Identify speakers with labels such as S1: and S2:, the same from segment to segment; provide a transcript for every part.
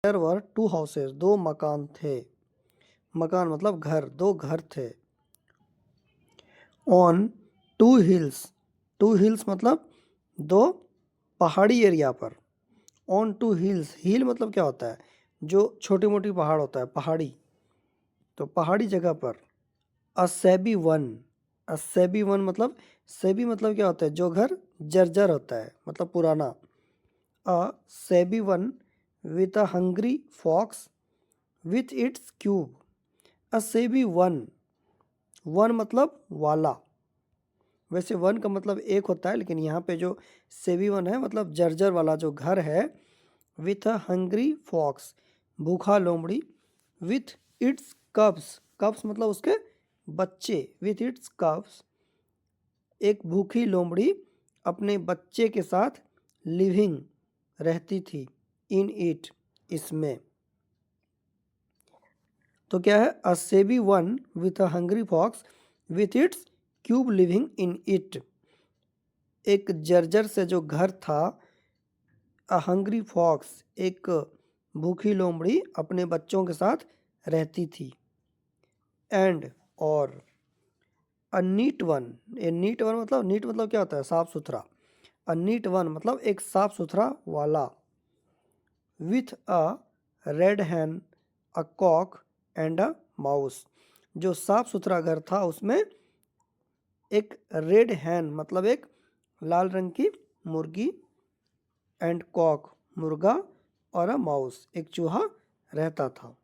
S1: There were to houses, दो मकान थे। मकान मतलब घर, दो घर थे। On two hills, two hills मतलब दो पहाड़ी एरिया पर। ऑन टू हिल्स, हिल मतलब क्या होता है, जो छोटी मोटी पहाड़ होता है, पहाड़ी, तो पहाड़ी जगह पर। अ सैबी वन, अ सैबी वन मतलब, सैबी मतलब क्या होता है, जो घर जर्जर होता है, मतलब पुराना। A shabby one with a hungry fox with its cub. A shabby one, one मतलब वाला। वैसे वन का मतलब एक होता है, लेकिन यहाँ पे जो सेबी वन है मतलब जर्जर वाला जो घर है। विथ अ हंग्री फॉक्स, भूखा लोमड़ी। विथ इट्स कब्स, कब्स मतलब उसके बच्चे। विथ इट्स कब्स, एक भूखी लोमड़ी अपने बच्चे के साथ लिविंग, रहती थी। इन इट, इसमें। तो क्या है, a shabby one with a hungry fox with its cub living in it. एक जर्जर से जो घर था, अ हंग्री फॉक्स, एक भूखी लोमड़ी अपने बच्चों के साथ रहती थी। एंड, और a neat one, A NEET one मतलब, नीट मतलब क्या होता है, साफ सुथरा। अ नीट वन मतलब एक साफ सुथरा वाला। With a red hen, a cock and a mouse, जो साफ सुथरा घर था उसमें एक रेड हैन मतलब एक लाल रंग की मुर्गी, एंड कॉक मुर्गा, और अ माउस एक चूहा रहता था।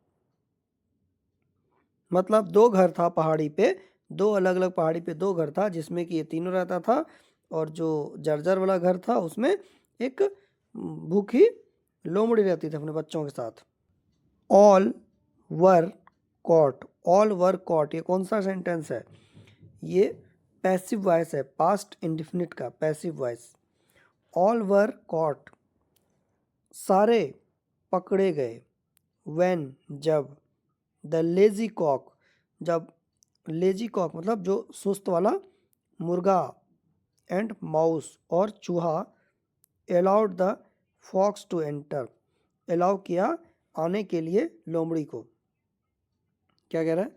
S1: मतलब दो घर था पहाड़ी पे, दो अलग अलग पहाड़ी पे दो घर था, जिसमें कि ये तीनों रहता था। और जो जर्जर वाला घर था उसमें एक भूखी लोमड़ी रहती थी अपने बच्चों के साथ। All were caught, all were caught ये कौन सा सेंटेंस है, ये पैसिव वॉइस है, पास्ट इंडिफिनिट का passive voice. All were caught, सारे पकड़े गए। व्हेन, जब। द लेजी कॉक, जब लेजी कॉक मतलब जो सुस्त वाला मुर्गा, एंड माउस और चूहा, allowed the fox to enter, allow किया आने के लिए लोमड़ी को। क्या कह रहा है,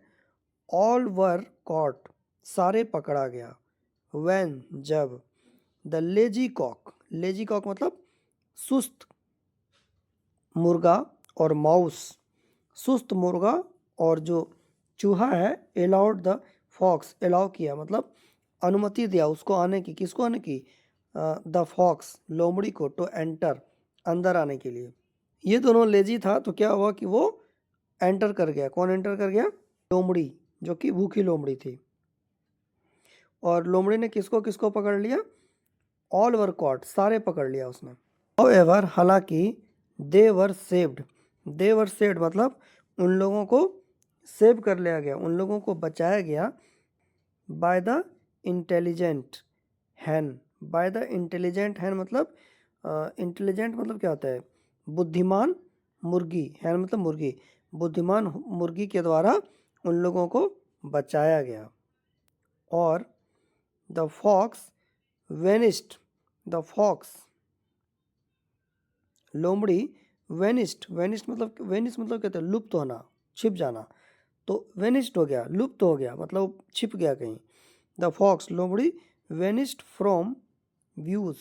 S1: ऑल वर कॉट, सारे पकड़ा गया। व्हेन, जब। The lazy cock, lazy cock मतलब सुस्त मुर्गा, और माउस सुस्त मुर्गा, और जो चूहा है, अलाउड द फॉक्स, अलाउ किया मतलब अनुमति दिया उसको आने की, किसको आने की, द फॉक्स लोमड़ी को, टू एंटर अंदर आने के लिए। ये दोनों लेजी था, तो क्या हुआ कि वो एंटर कर गया। कौन एंटर कर गया, लोमड़ी, जो कि भूखी लोमड़ी थी। और लोमड़ी ने किसको किसको पकड़ लिया, ऑल वर कॉट, सारे पकड़ लिया उसने। हाउएवर, हालांकि। दे वर सेव्ड, दे वर सेव्ड मतलब उन लोगों को सेव कर लिया गया, उन लोगों को बचाया गया। By the intelligent hen, by the intelligent hen मतलब, इंटेलिजेंट मतलब क्या होता है, बुद्धिमान मुर्गी, हैन मतलब मुर्गी, बुद्धिमान मुर्गी के द्वारा उन लोगों को बचाया गया। और the fox vanished, the fox लोमड़ी वेनिस्ड, वेनिस्ड मतलब, वेनिस मतलब कहते हैं लुप्त होना, छिप जाना। तो वेनिस्ड हो गया, लुप्त हो गया मतलब छिप गया कहीं। द फॉक्स लोमड़ी vanished from views,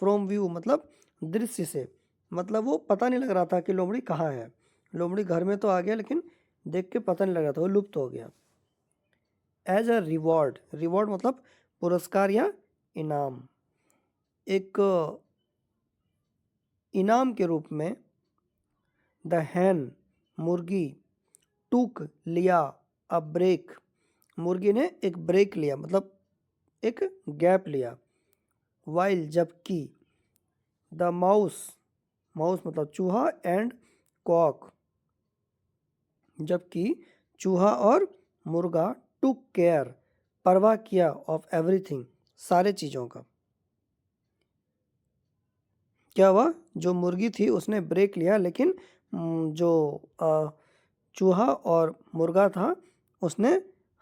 S1: from view मतलब दृश्य से, मतलब वो पता नहीं लग रहा था कि लोमड़ी कहाँ है। लोमड़ी घर में तो आ गया, लेकिन देख के पता नहीं लग रहा था, वो लुप्त हो गया। एज अ रिवॉर्ड, रिवॉर्ड मतलब पुरस्कार या इनाम, एक इनाम के रूप में। द हैन मुर्गी, टूक लिया, अ ब्रेक, मुर्गी ने एक ब्रेक लिया मतलब एक गैप लिया। वाइल, जबकि। द माउस, माउस मतलब चूहा, एंड कॉक, जबकि चूहा और मुर्गा, टुक केयर, परवाह किया, ऑफ एवरीथिंग, सारे चीज़ों का। क्या हुआ, जो मुर्गी थी उसने ब्रेक लिया, लेकिन जो चूहा और मुर्गा था उसने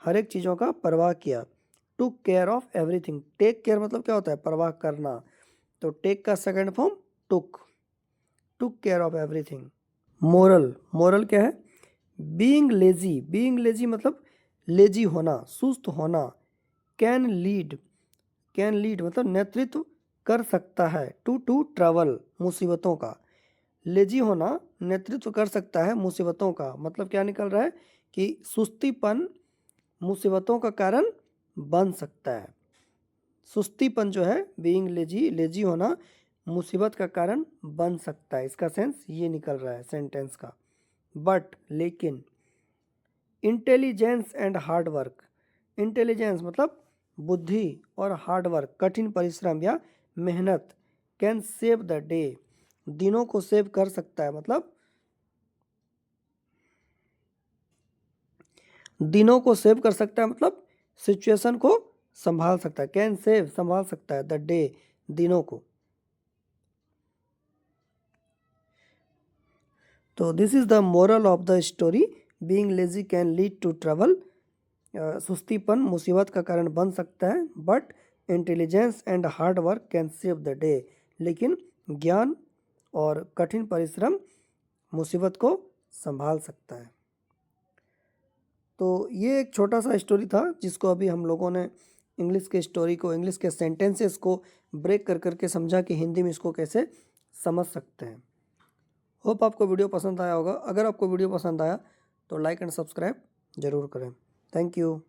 S1: हर एक चीज़ों का परवाह किया। Took care of everything, take care मतलब क्या होता है, परवाह करना। तो टेक का second form took, took care of everything. Moral, moral क्या है? बीइंग लेजी, बीइंग लेजी मतलब लेजी होना, सुस्त होना। कैन लीड, कैन लीड मतलब नेतृत्व कर सकता है। टू ट्रैवल मुसीबतों का, लेजी होना नेतृत्व कर सकता है मुसीबतों का। मतलब क्या निकल रहा है कि सुस्तीपन मुसीबतों का कारण बन सकता है। सुस्तीपन जो है बीइंग लेजी, लेजी होना मुसीबत का कारण बन सकता है। इसका सेंस ये निकल रहा है सेंटेंस का। बट लेकिन, intelligence and hard work, intelligence मतलब बुद्धि और हार्ड वर्क कठिन परिश्रम या मेहनत, कैन सेव द डे दिनों को सेव कर सकता है। मतलब दिनों को सेव कर सकता है मतलब सिचुएशन को संभाल सकता है। कैन सेव संभाल सकता है, द डे दिनों को। तो this is the moral of the story, being lazy can lead to trouble. सुस्तीपन मुसीबत का कारण बन सकता है, but intelligence and hard work can save the day, लेकिन ज्ञान और कठिन परिश्रम मुसीबत को संभाल सकता है। तो ये एक छोटा सा स्टोरी था जिसको अभी हम लोगों ने इंग्लिश के स्टोरी को, इंग्लिश के सेंटेंसेस को ब्रेक कर करके समझा कि हिंदी में इसको कैसे समझ सकते हैं। होप आपको वीडियो पसंद आया होगा। अगर आपको वीडियो पसंद आया तो लाइक एंड सब्सक्राइब जरूर करें। Thank you.